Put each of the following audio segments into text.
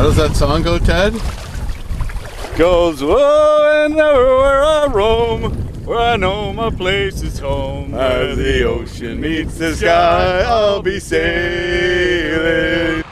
How does that song go, Ted? Goes, whoa, and everywhere I roam, where I know my place is home. As the ocean meets the sky, I'll be sailing.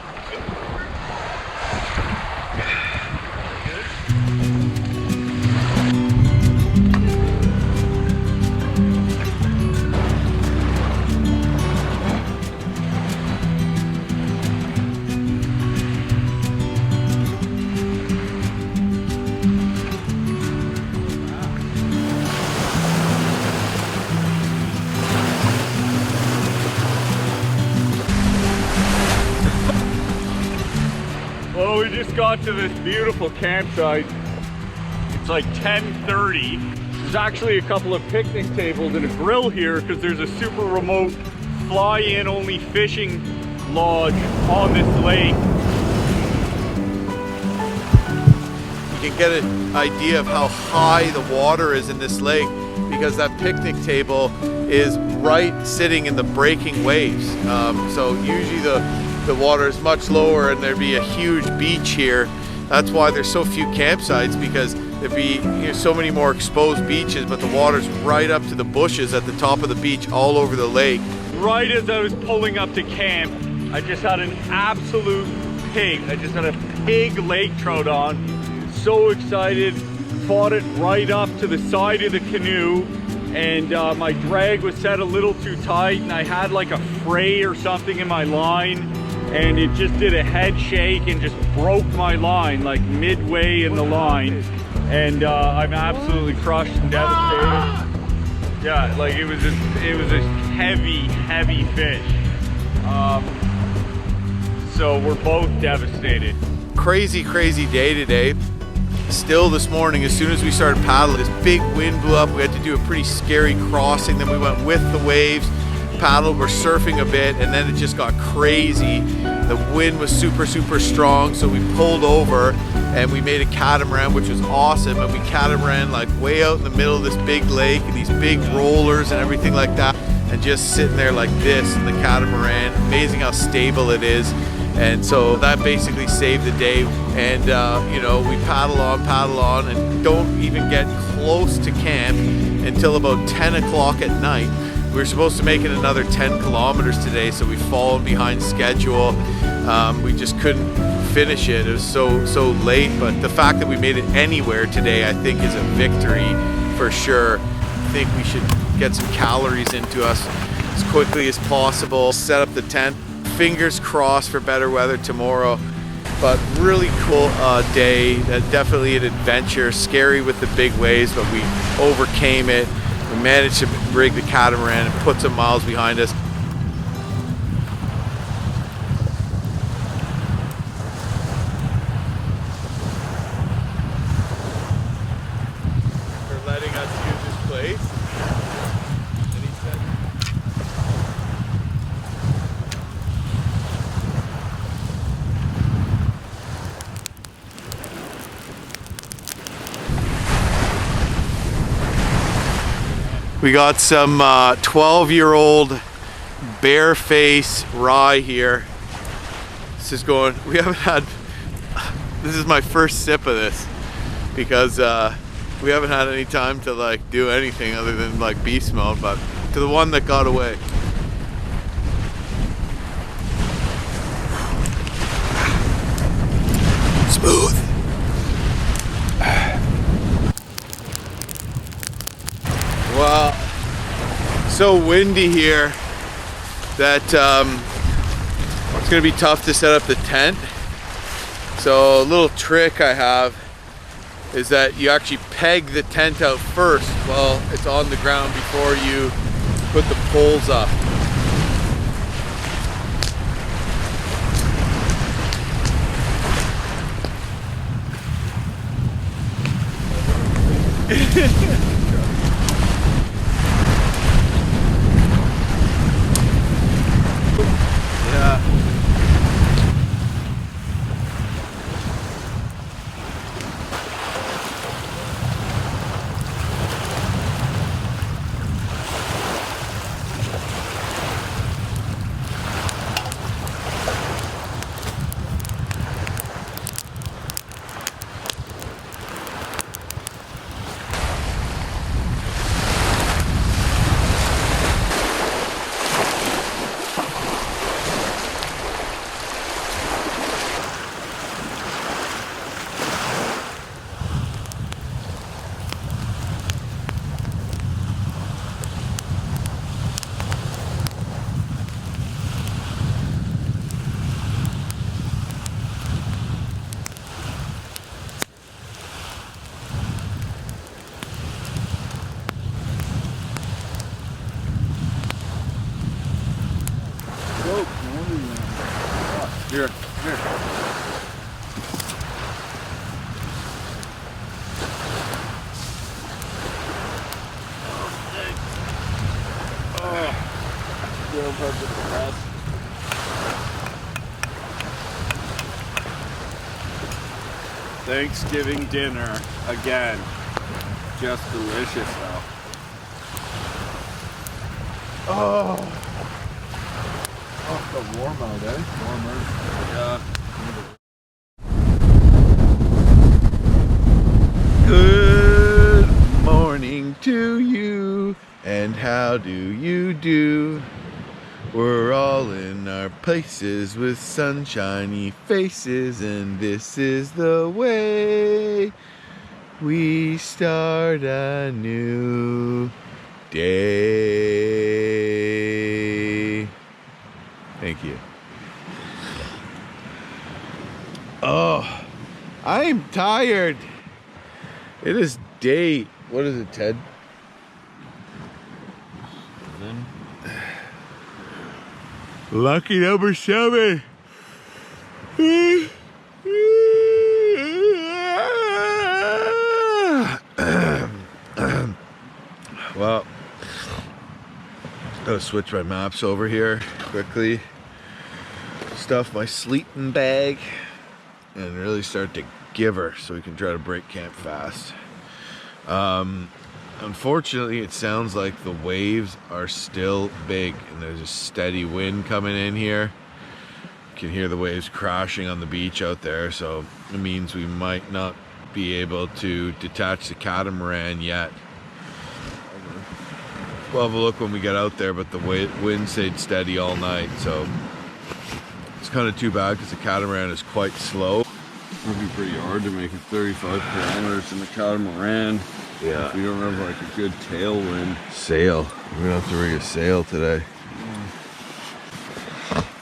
Well, we just got to this beautiful campsite. It's like 10:30. There's actually a couple of picnic tables and a grill here because there's a super remote fly-in only fishing lodge on this lake. You can get an idea of how high the water is in this lake because that picnic table is right sitting in the breaking waves. So usually the water is much lower and there'd be a huge beach here. That's why there's so few campsites, because there'd be so many more exposed beaches, but the water's right up to the bushes at the top of the beach all over the lake. Right as I was pulling up to camp, I just had an absolute pig. I just had a pig lake trout on. So excited, fought it right up to the side of the canoe, and my drag was set a little too tight and I had like a fray or something in my line, and it just did a head shake and just broke my line like midway in the line, and I'm absolutely crushed and devastated. Yeah, like it was a heavy fish. So we're both devastated. Crazy day today. Still this morning, as soon as we started paddling, this big wind blew up. We had to do a pretty scary crossing. Then we went with the waves, paddled, we're surfing a bit, and then it just got crazy. The wind was super strong, so we pulled over and we made a catamaran, which was awesome. And we catamaran like way out in the middle of this big lake and these big rollers and everything like that, and just sitting there like this in the catamaran. Amazing how stable it is. And so that basically saved the day. And we paddle on and don't even get close to camp until about 10 o'clock at night. We were supposed to make it another 10 kilometers today, so we fallen behind schedule. We just couldn't finish it. It was so late, but the fact that we made it anywhere today, I think, is a victory for sure. I think we should get some calories into us as quickly as possible. Set up the tent. Fingers crossed for better weather tomorrow. But really cool day. Definitely an adventure. Scary with the big waves, but we overcame it. We managed to rig the catamaran and put some miles behind us. For letting us use this place. And he said, we got some 12-year-old bareface rye here. This is going, this is my first sip of this because we haven't had any time to like do anything other than like beast mode, but to the one that got away. Smooth. Well, so windy here that it's gonna be tough to set up the tent. So a little trick I have is that you actually peg the tent out first while it's on the ground before you put the poles up. warm parts of the breast. Thanksgiving dinner again. Just delicious though. Oh, the warm out, eh? Warmer. Yeah. Good morning to you, and how do you do? We're all in our places with sunshiny faces, and this is the way we start a new day. Thank you. Oh, I'm tired. It is day, what is it, Ted? Lucky number 7. Well, gotta switch my maps over here quickly. Stuff my sleeping bag and really start to give her so we can try to break camp fast. Unfortunately, it sounds like the waves are still big and there's a steady wind coming in here. You can hear the waves crashing on the beach out there, so it means we might not be able to detach the catamaran yet. We'll have a look when we get out there, but the wind stayed steady all night, so it's kind of too bad because the catamaran is quite slow. It'd be pretty hard to make it 35 kilometers in the catamaran. Yeah. If we don't have like a good tailwind. Sail. We're gonna have to rig a sail today.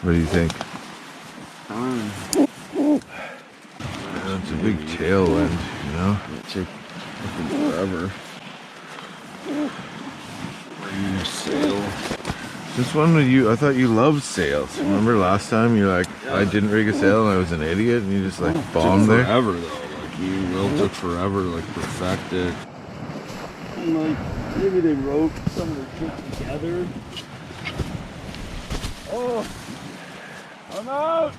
What do you think? It's a big tailwind, you know? It'll take fucking forever. Sail. This one with you, I thought you loved sails. Remember last time you like, I didn't rig a sail and I was an idiot and you just like bombed there? Forever though. Like you will took forever like perfect it. Like maybe they wrote some of the shit together. Oh, I'm out.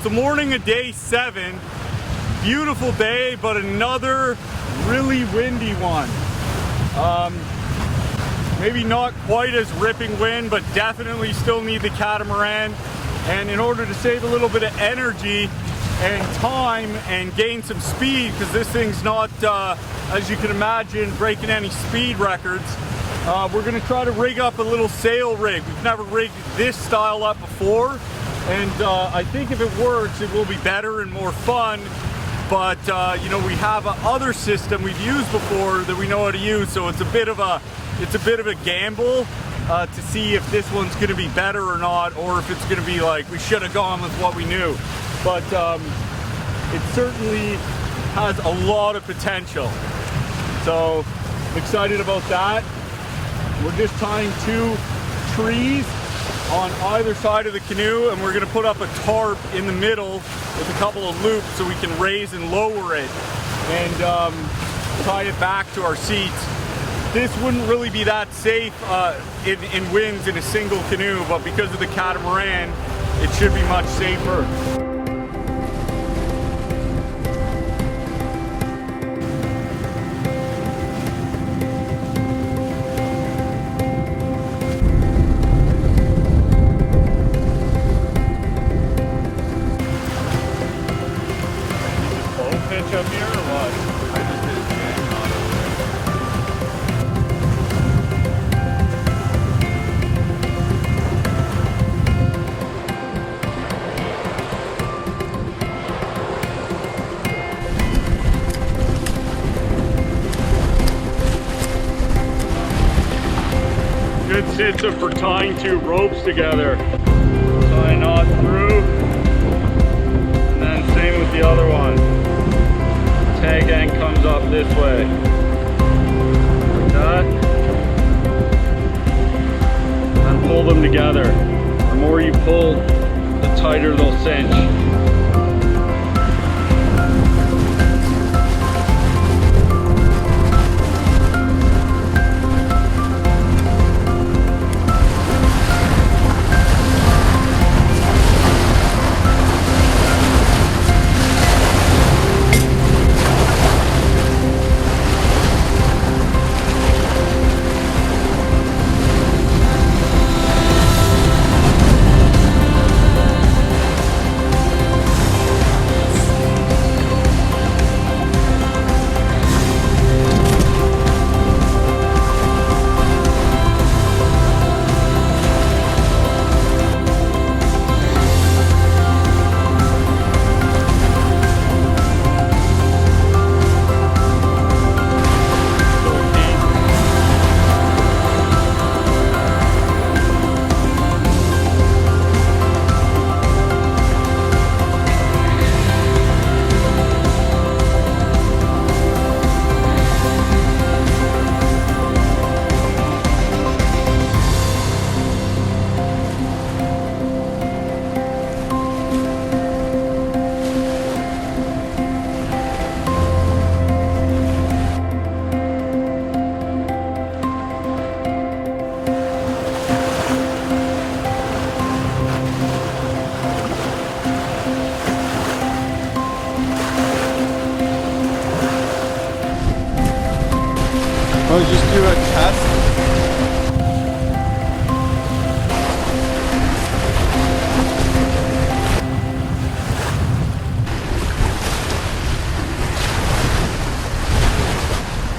it's the morning of day 7. Beautiful day, but another really windy one. Maybe not quite as ripping wind, but definitely still need the catamaran. And in order to save a little bit of energy and time and gain some speed, because this thing's not, as you can imagine, breaking any speed records, we're gonna try to rig up a little sail rig. We've never rigged this style up before, and I think if it works, it will be better and more fun. But you know, we have another system we've used before that we know how to use, so it's a bit of a gamble to see if this one's going to be better or not, or if it's going to be like we should have gone with what we knew. But it certainly has a lot of potential, so I'm excited about that. We're just tying 2 trees on either side of the canoe, and we're going to put up a tarp in the middle with a couple of loops so we can raise and lower it and tie it back to our seats. This wouldn't really be that safe in winds in a single canoe, but because of the catamaran, it should be much safer. Up here or what? I just did a jam on it. Good system for tying 2 ropes together. Tie a knot through, and then same with the other one. Tag end comes up this way, like that, and pull them together. The more you pull, the tighter they'll cinch. Oh, just do a test.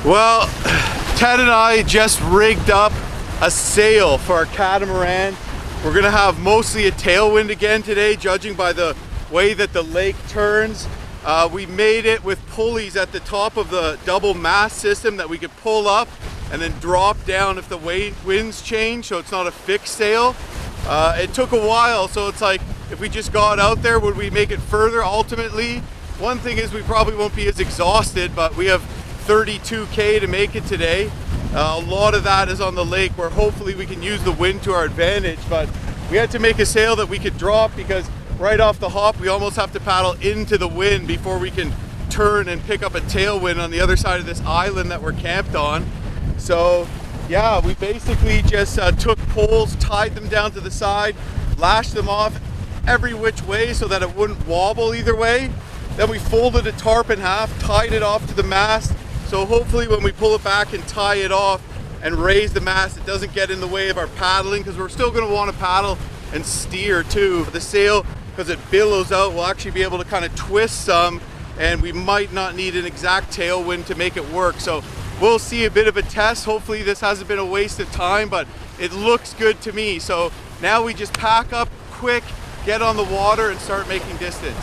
Well, Ted and I just rigged up a sail for our catamaran. We're gonna have mostly a tailwind again today, judging by the way that the lake turns. We made it with pulleys at the top of the double mast system that we could pull up and then drop down if the winds change, so it's not a fixed sail. It took a while, so it's like, if we just got out there, would we make it further ultimately? One thing is we probably won't be as exhausted, but we have 32K to make it today. A lot of that is on the lake where hopefully we can use the wind to our advantage, but we had to make a sail that we could drop because right off the hop we almost have to paddle into the wind before we can turn and pick up a tailwind on the other side of this island that we're camped on. So yeah, we basically just took poles, tied them down to the side, lashed them off every which way so that it wouldn't wobble either way. Then we folded the tarp in half, tied it off to the mast, so hopefully when we pull it back and tie it off and raise the mast, it doesn't get in the way of our paddling, because we're still going to want to paddle and steer too. The sail, because it billows out, we'll actually be able to kind of twist some, and we might not need an exact tailwind to make it work. So we'll see a bit of a test. Hopefully this hasn't been a waste of time, but it looks good to me. So now we just pack up quick, get on the water, and start making distance.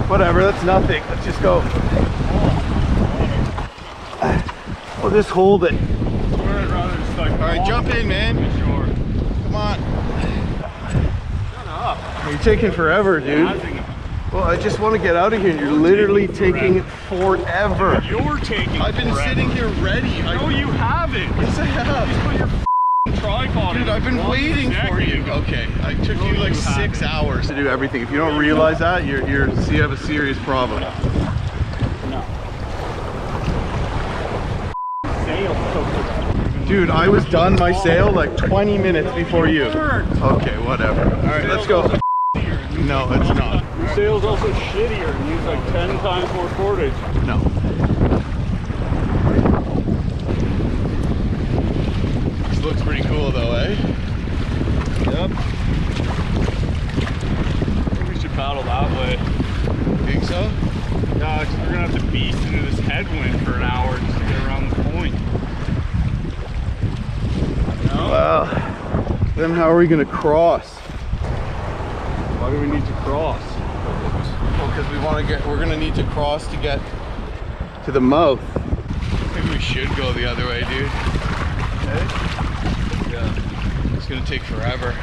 Whatever, that's nothing. Let's just go. We'll just hold it. All right, jump in, man. Come on. Shut up. You're taking forever, dude. Well, I just want to get out of here. You're literally taking forever. You're taking I've been sitting here ready. No, you haven't. Yes, I have. Just put your tripod. Dude, I've been waiting for you. Okay, I took you like 6 hours to do everything. If you don't realize that, you have a serious problem. No. Dude, I was done my sail like 20 minutes before you. Okay, whatever. All right, let's go. No, it's not. Your sail's also shittier and use like 10 times more cordage. No. This looks pretty cool though, eh? Yep. I think we should paddle that way. Think so? Yeah, because we're gonna have to beast into this headwind for an hour just to get around the point. No? Well, then how are we gonna cross? Why do we need to cross? Well, because we're gonna need to cross to get to the mouth. Maybe we should go the other way, dude. Okay? Yeah. It's gonna take forever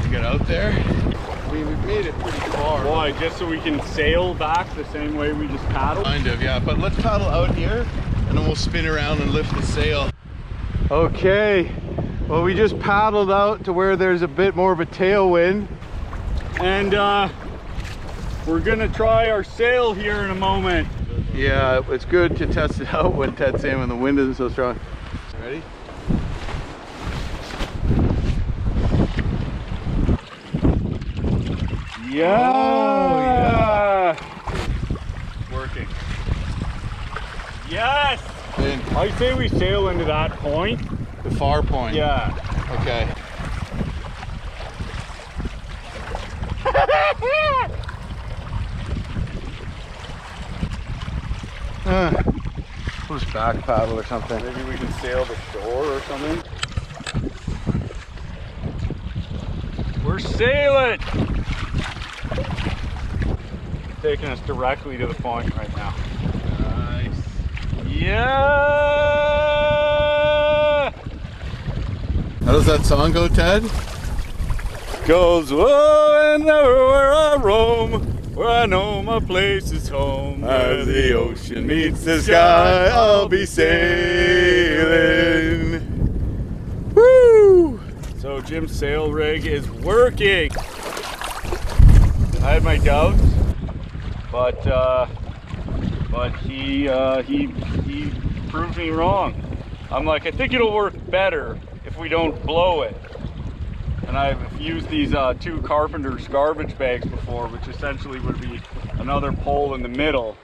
to get out there. I mean, we've made it pretty far. Why? Just so we can sail back the same way we just paddled? Kind of, yeah. But let's paddle out here, and then we'll spin around and lift the sail. Okay. Well, we just paddled out to where there's a bit more of a tailwind. And we're gonna try our sail here in a moment. Yeah, it's good to test it out when Ted's saying when the wind isn't so strong. Ready? Yeah! Oh, yeah. Working. Yes! In. I say we sail into that point. The far point? Yeah. Okay. We'll just back paddle or something. Maybe we can sail the shore or something. We're sailing! Taking us directly to the point right now. Nice. Yeah! How does that song go, Ted? Goes, oh, and everywhere I roam, where I know my place is home. As the ocean meets the sky, I'll be sailing. Woo! So Jim's sail rig is working. I had my doubts, but he proved me wrong. I'm like, I think it'll work better if we don't blow it. And I've used these 2 carpenter's garbage bags before, which essentially would be another pole in the middle.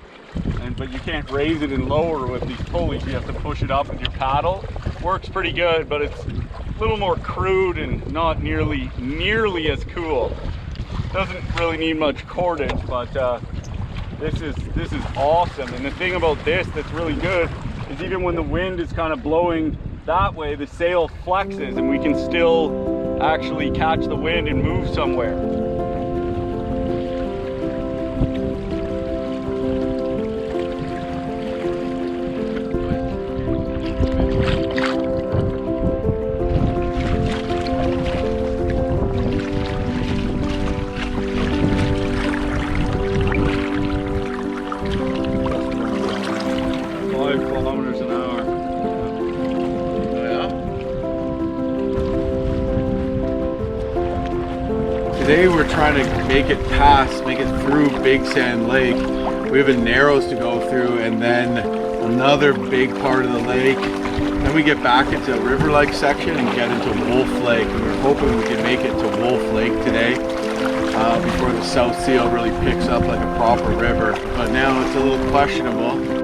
But you can't raise it and lower with these pulleys. You have to push it up with your paddle. Works pretty good, but it's a little more crude and not nearly as cool. Doesn't really need much cordage, but this is awesome. And the thing about this that's really good is even when the wind is kind of blowing that way, the sail flexes and we can still actually catch the wind and move somewhere. Today we're trying to make it through Big Sand Lake. We have a Narrows to go through and then another big part of the lake. Then we get back into the river-like section and get into Wolf Lake. And we're hoping we can make it to Wolf Lake today before the South Seal really picks up like a proper river. But now it's a little questionable.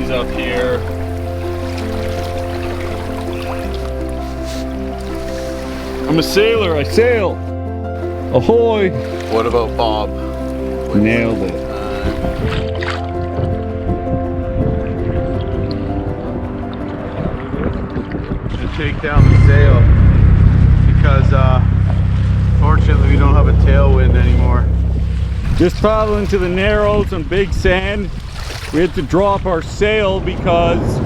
Up here. I'm a sailor, I sail. Ahoy! What about Bob? Nailed it. To take down the sail because fortunately we don't have a tailwind anymore. Just traveling to the Narrows on Big Sand. We had to drop our sail because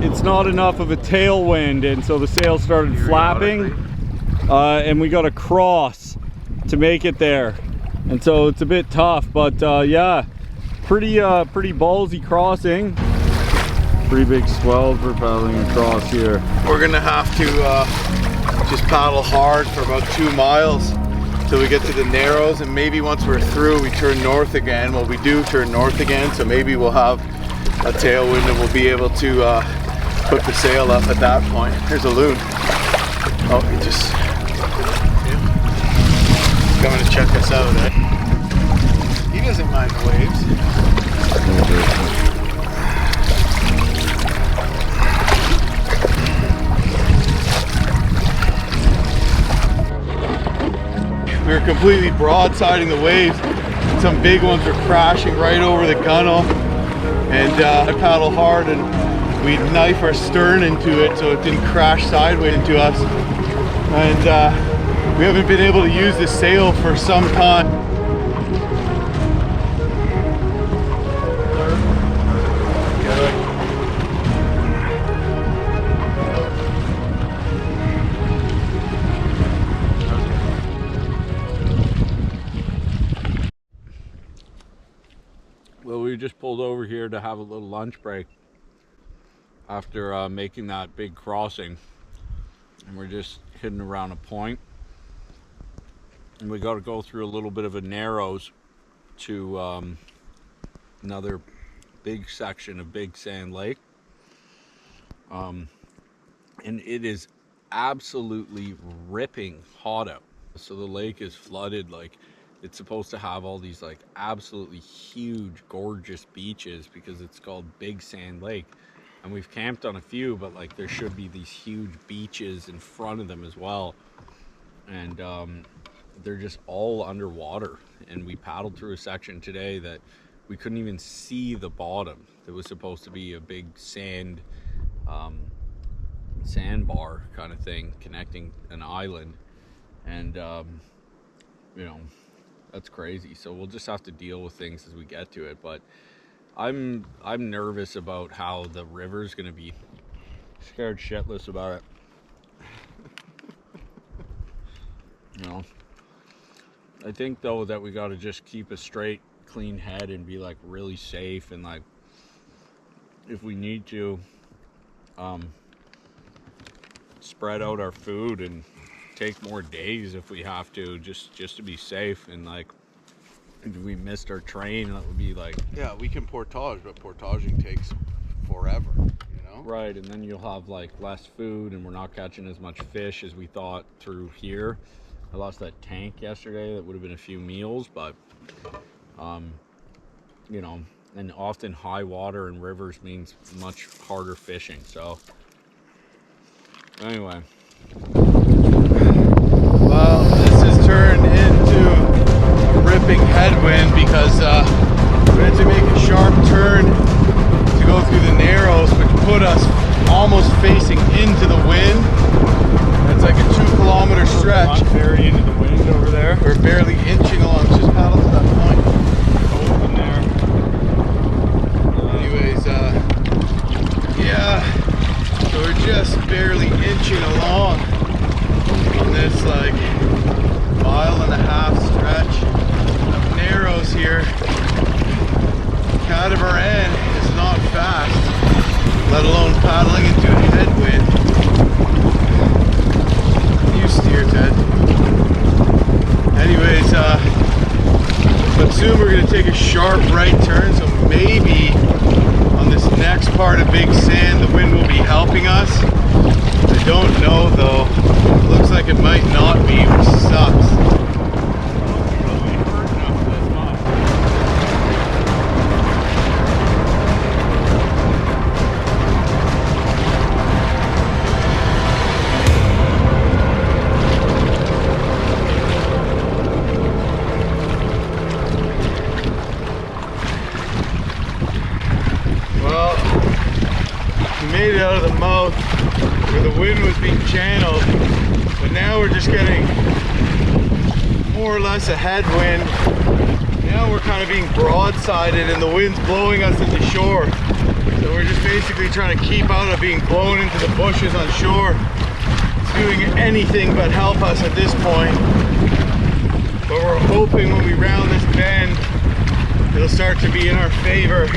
it's not enough of a tailwind, and so the sail started flapping, and we got to cross to make it there, and so it's a bit tough. But yeah, pretty ballsy crossing. Pretty big swells we're paddling across here. We're gonna have to just paddle hard for about 2 miles till we get to the Narrows, and maybe once we're through we turn north again. Well, we do turn north again, so maybe we'll have a tailwind and we'll be able to put the sail up at that point. There's a loon. Oh, he just coming to check us out, eh? He doesn't mind the waves. We were completely broadsiding the waves. Some big ones were crashing right over the gunnel, and I paddled hard and we knife our stern into it so it didn't crash sideways into us. And we haven't been able to use this sail for some time. Well, we just pulled over here to have a little lunch break after making that big crossing, and we're just heading around a point, and we got to go through a little bit of a Narrows to another big section of Big Sand Lake, and it is absolutely ripping hot out. So the lake is flooded. Like, it's supposed to have all these like absolutely huge, gorgeous beaches because it's called Big Sand Lake. And we've camped on a few, but like there should be these huge beaches in front of them as well. And they're just all underwater. And we paddled through a section today that we couldn't even see the bottom. It was supposed to be a big sandbar kind of thing connecting an island. And you know, that's crazy. So we'll just have to deal with things as we get to it. But I'm nervous about how the river's gonna be. Scared shitless about it. You know, I think though that we got to just keep a straight, clean head and be like really safe, and like if we need to spread out our food and take more days if we have to, just to be safe. And like if we missed our train, that would be like, yeah, we can portage, but portaging takes forever, you know? Right, and then you'll have like less food, and we're not catching as much fish as we thought through here. I lost that tank yesterday. That would have been a few meals, but you know, and often high water and rivers means much harder fishing. So anyway, well, this has turned into a ripping headwind because we had to make a sharp turn to go through the Narrows, which put us almost facing into the wind. It's like a 2-kilometer stretch. Very into the wind over there. We're barely inching along. Just paddle to that point. Open there. Anyways, yeah. So we're just barely inching along. on this like 1.5 mile stretch of narrows here. Catamaran is not fast, let alone paddling into a headwind. You steer, Ted. Anyways, but soon we're going to take a sharp right turn, so maybe on this next part of Big Sand the wind will be helping us. I don't know though. It looks like it might not be, which sucks. Made it out of the mouth where the wind was being channeled, but now we're just getting more or less a headwind. Now we're kind of being broadsided and the wind's blowing us into shore, so we're just basically trying to keep out of being blown into the bushes on shore. It's doing anything but help us at this point, but we're hoping when we round this bend it'll start to be in our favor.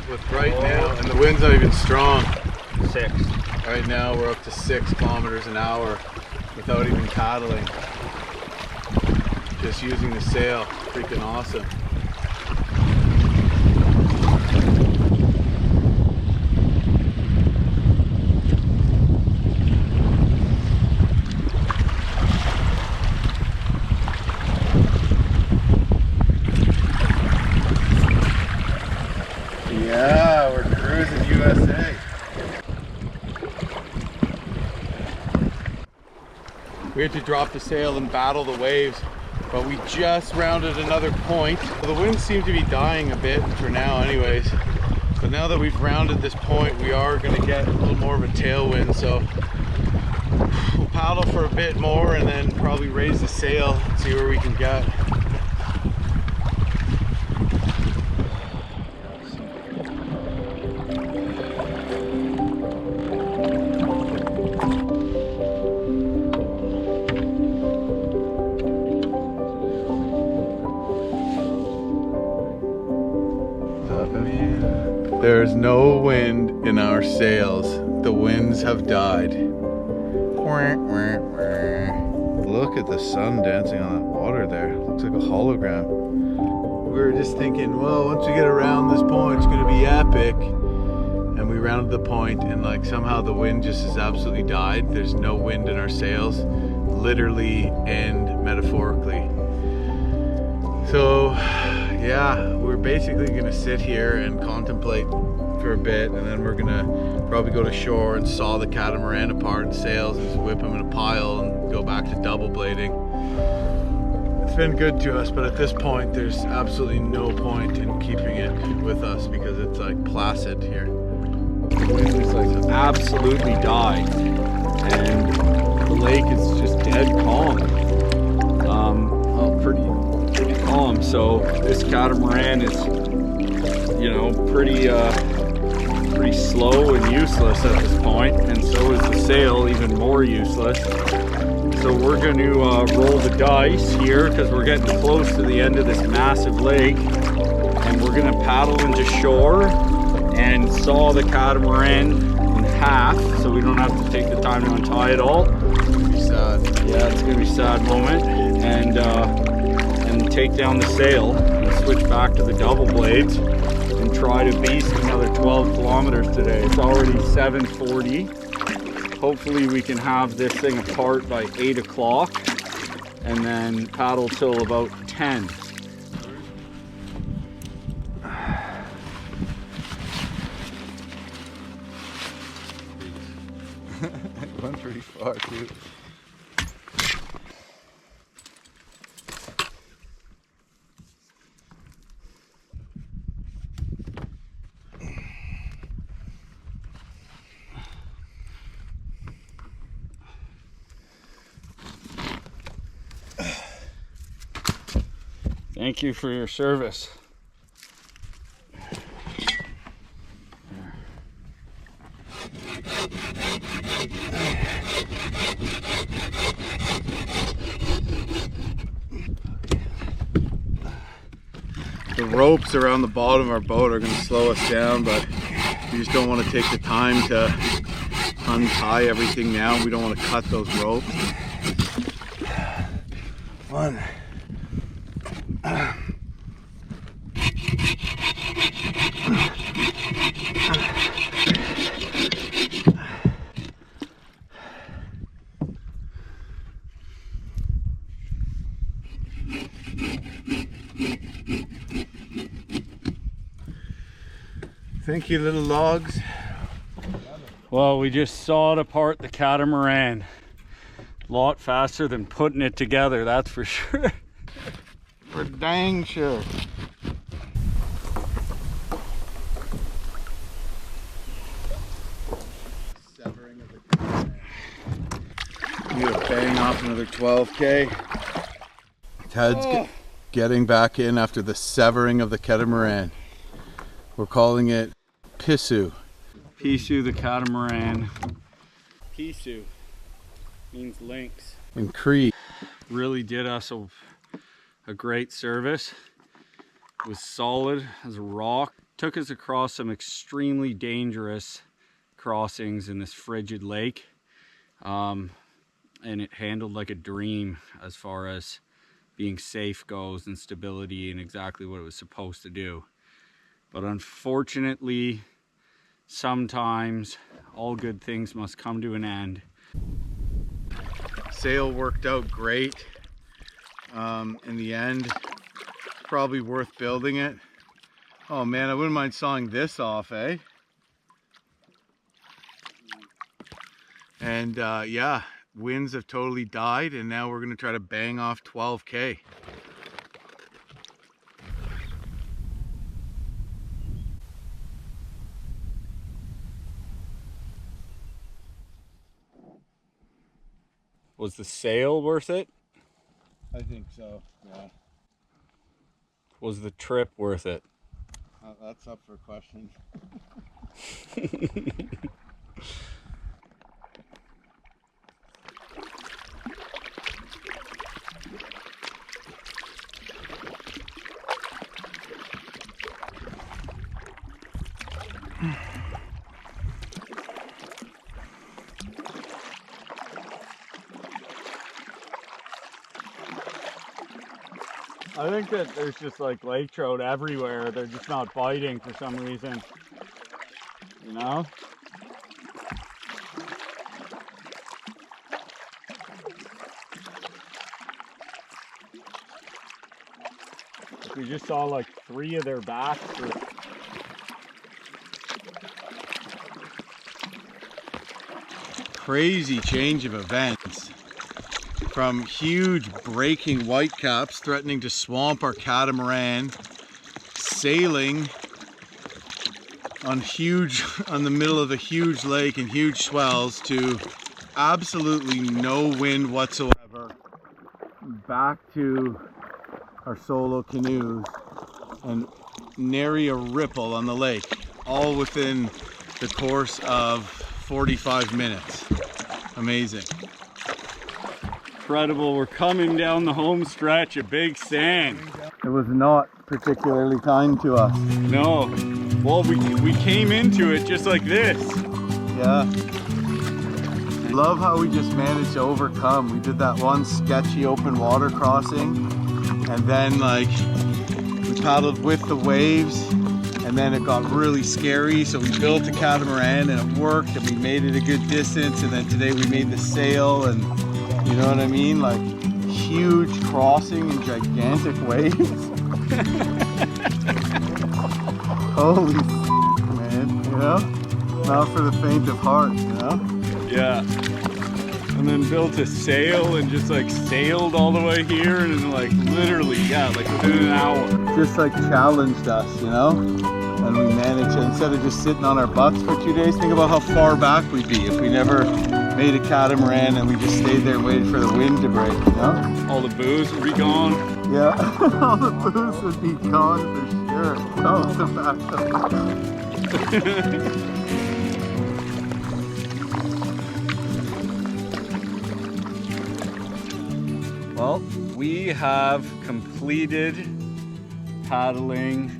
With right now, and the wind's not even strong. 6. Right now we're up to 6 kilometers an hour without even paddling. Just using the sail. Freaking awesome. Yeah, we're cruising USA. We had to drop the sail and battle the waves, but we just rounded another point. The wind seemed to be dying a bit for now anyways, but now that we've rounded this point we are going to get a little more of a tailwind, so we'll paddle for a bit more and then probably raise the sail and see where we can get. There's no wind in our sails. The winds have died. Look at the sun dancing on that water there. Looks like a hologram. We were just thinking, well, once we get around this point, it's going to be epic. And we rounded the point and like somehow the wind just has absolutely died. There's no wind in our sails, literally and metaphorically. So yeah, we're basically gonna sit here and contemplate for a bit, and then we're gonna probably go to shore and saw the catamaran apart in sails and just whip them in a pile and go back to double blading. It's been good to us, but at this point there's absolutely no point in keeping it with us because it's like placid here. The wind is like absolutely died, and the lake is just dead calm. Pretty calm. So this catamaran is, you know, pretty slow and useless at this point, and so is the sail, even more useless. So we're going to roll the dice here because we're getting close to the end of this massive lake, and we're going to paddle into shore and saw the catamaran in half, so we don't have to take the time to untie it all. It's gonna be sad. Yeah, it's gonna be a sad moment, and take down the sail and switch back to the double blades and try to beast another 12 kilometers today. It's already 7:40. Hopefully we can have this thing apart by 8 o'clock and then paddle till about 10. It went pretty far too. Thank you for your service. The ropes around the bottom of our boat are going to slow us down, but we just don't want to take the time to untie everything now. We don't want to cut those ropes. One. Thank you, little logs. Well, we just sawed apart the catamaran. A lot faster than putting it together, that's for sure. For dang sure. Severing of the catamaran. We gotta bang off another 12K. Ted's getting back in after the severing of the catamaran. We're calling it Pisu. Pisu the catamaran. Pisu means lynx. In Cree. Really did us a great service. It was solid as a rock. Took us across some extremely dangerous crossings in this frigid lake. And it handled like a dream as far as being safe goes and stability and exactly what it was supposed to do. But unfortunately, sometimes all good things must come to an end. Sail worked out great. In the end, probably worth building it. Oh man, I wouldn't mind sawing this off, eh? And yeah, winds have totally died, and now we're gonna try to bang off 12K. Was the sail worth it? I think so, yeah. Was the trip worth it? That's up for question. I think that there's just like lake trout everywhere. They're just not biting for some reason. You know? We just saw like 3 of their backs. Crazy change of events. From huge breaking whitecaps threatening to swamp our catamaran, sailing on the middle of a huge lake and huge swells, to absolutely no wind whatsoever, back to our solo canoes and nary a ripple on the lake, all within the course of 45 minutes. Amazing. Incredible. We're coming down the home stretch of big sand. It was not particularly kind to us. No. Well, we came into it just like this. Yeah. Love how we just managed to overcome. We did that one sketchy open water crossing, and then like we paddled with the waves, and then it got really scary, so we built a catamaran and it worked, and we made it a good distance, and then today we made the sail, and you know what I mean? Like huge crossing and gigantic waves. Holy man, you know? Not for the faint of heart, you know? Yeah. And then built a sail and just like sailed all the way here, and then like literally, yeah, like within an hour. Just like challenged us, you know? And we managed to, instead of just sitting on our butts for 2 days, think about how far back we'd be if we never made a catamaran and we just stayed there and waited for the wind to break, you know? All the booze would be gone. Yeah, all the booze would be gone for sure. Oh, tobacco. Well, we have completed paddling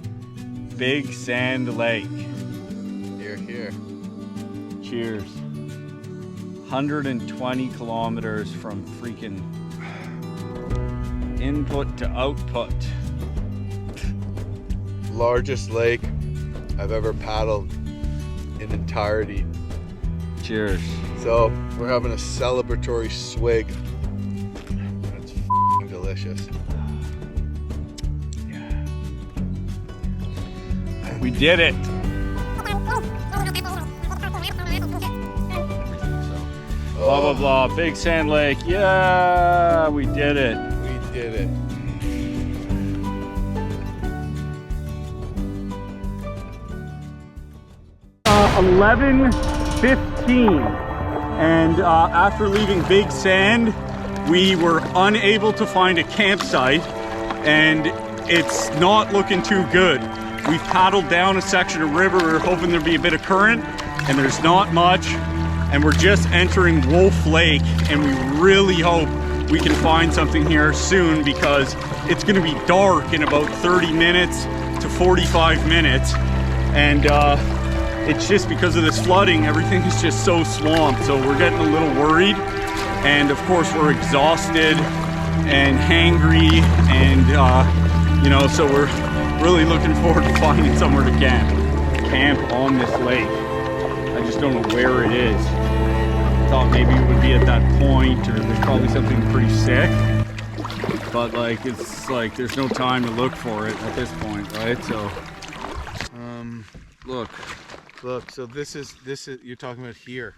Big Sand Lake. Here, here. Cheers. 120 kilometers from freaking input to output. Largest lake I've ever paddled in entirety. Cheers. So we're having a celebratory swig. It's f***ing delicious. Yeah. We did it. Blah blah blah. Big Sand Lake. Yeah, we did it. We did it. Uh, 11:15, and after leaving Big Sand, we were unable to find a campsite, and it's not looking too good. We paddled down a section of river. We were hoping there'd be a bit of current, and there's not much. And we're just entering Wolf Lake, and we really hope we can find something here soon, because it's going to be dark in about 30 minutes to 45 minutes, and it's just because of this flooding, everything is just so swamped. So we're getting a little worried, and of course we're exhausted and hangry, and you know, so we're really looking forward to finding somewhere to camp on this lake. I just don't know where it is. Thought maybe it would be at that point, or there's probably something pretty sick, but like it's like there's no time to look for it at this point, right? So Look, so this is you're talking about here.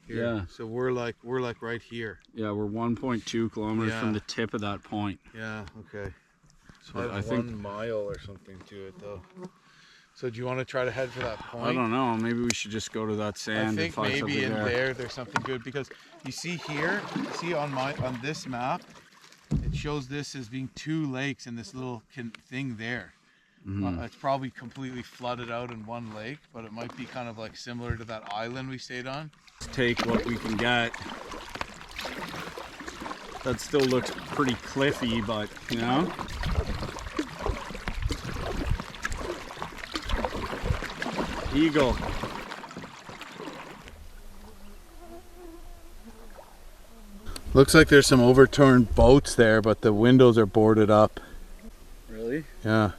Yeah. So we're like right here. Yeah, we're 1.2 kilometers from the tip of that point. Yeah, okay. So I think 1 mile or something to it though. So do you want to try to head for that point? I don't know. Maybe we should just go to that sand. I think and find maybe in there. there's something good, because you see here, on this map, it shows this as being 2 lakes and this little thing there. Mm-hmm. It's probably completely flooded out in one lake, but it might be kind of like similar to that island we stayed on. Let's take what we can get. That still looks pretty cliffy, but you know. Eagle. Looks like there's some overturned boats there, but the windows are boarded up. Really? Yeah.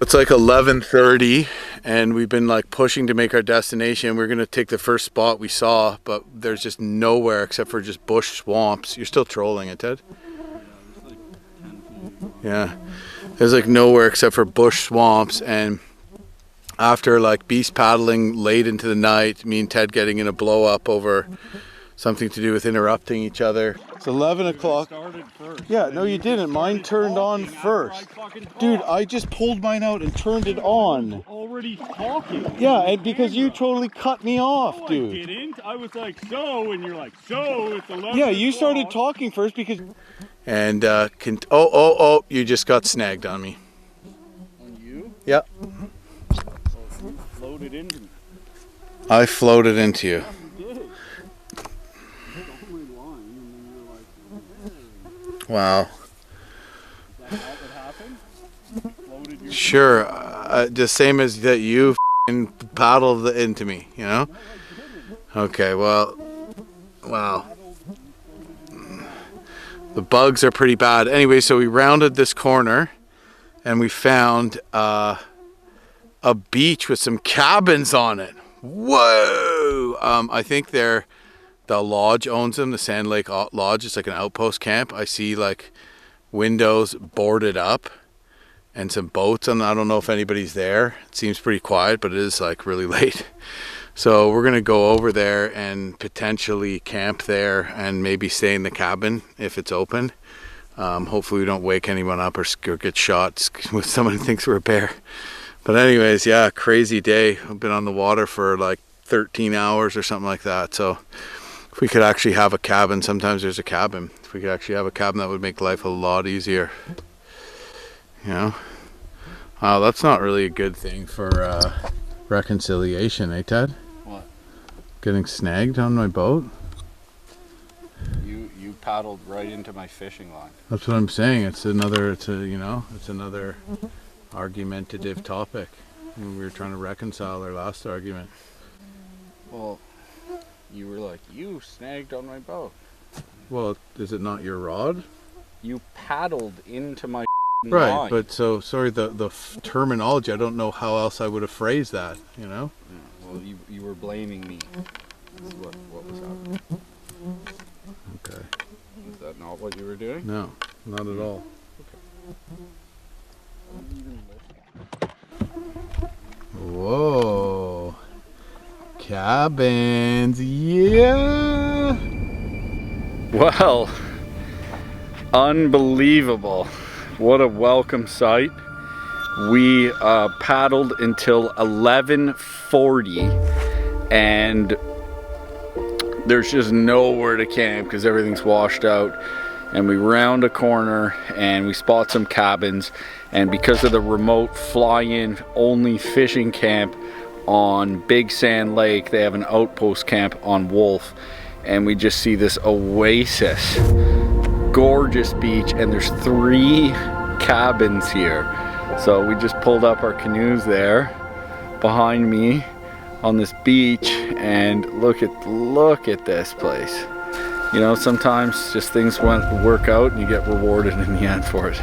It's like 11:30 and we've been like pushing to make our destination. We're gonna take the first spot we saw, but there's just nowhere except for just bush swamps. You're still trolling it, Ted? Yeah. There's like nowhere except for bush swamps, and after like beast paddling late into the night, me and Ted getting in a blow up over something to do with interrupting each other. It's 11 o'clock. Yeah, no you didn't. Mine turned on first. Dude, I just pulled mine out and turned it on. Already talking. Yeah, and because you totally cut me off, dude. I didn't. I was like, so, and you're like, so, it's 11 Yeah, you started talking first because... And, you just got snagged on me. On you? Yep. You floated into me. I floated into you. Wow. Is that how it happened? Floated your Sure, the same as that you paddled into me, you know? Okay, well, wow. The bugs are pretty bad. Anyway, so we rounded this corner and we found a beach with some cabins on it. Whoa! I think the lodge owns them, the Sand Lake Lodge. It's like an outpost camp. I see like windows boarded up and some boats, and I don't know if anybody's there. It seems pretty quiet, but it is like really late. So we're gonna go over there and potentially camp there and maybe stay in the cabin if it's open. Hopefully we don't wake anyone up or get shot with someone who thinks we're a bear. But anyways, yeah, crazy day. I've been on the water for like 13 hours or something like that. So If we could actually have a cabin, sometimes there's a cabin. If we could actually have a cabin, that would make life a lot easier. You know? That's not really a good thing for reconciliation, eh, Ted? What? Getting snagged on my boat? You paddled right into my fishing line. That's what I'm saying. It's another argumentative topic. We were trying to reconcile our last argument. Well, you were like, you snagged on my boat. Well, is it not your rod? You paddled into my Right, line. but so, sorry, the terminology, I don't know how else I would have phrased that, you know? Yeah, well, you were blaming me. Is what was happening. Okay. Is that not what you were doing? No, not at all. Whoa. Cabins, yeah! Well, unbelievable. What a welcome sight. We paddled until 11:40 and there's just nowhere to camp because everything's washed out. And we round a corner and we spot some cabins, and because of the remote fly-in only fishing camp on Big Sand Lake, they have an outpost camp on Wolf, and we just see this oasis, gorgeous beach, and there's 3 cabins here. So we just pulled up our canoes there behind me on this beach, and look at this place. You know, sometimes just things work out and you get rewarded in the end for it.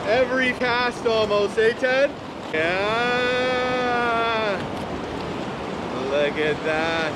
Every cast almost, eh, Ted? Yeah! Look at that.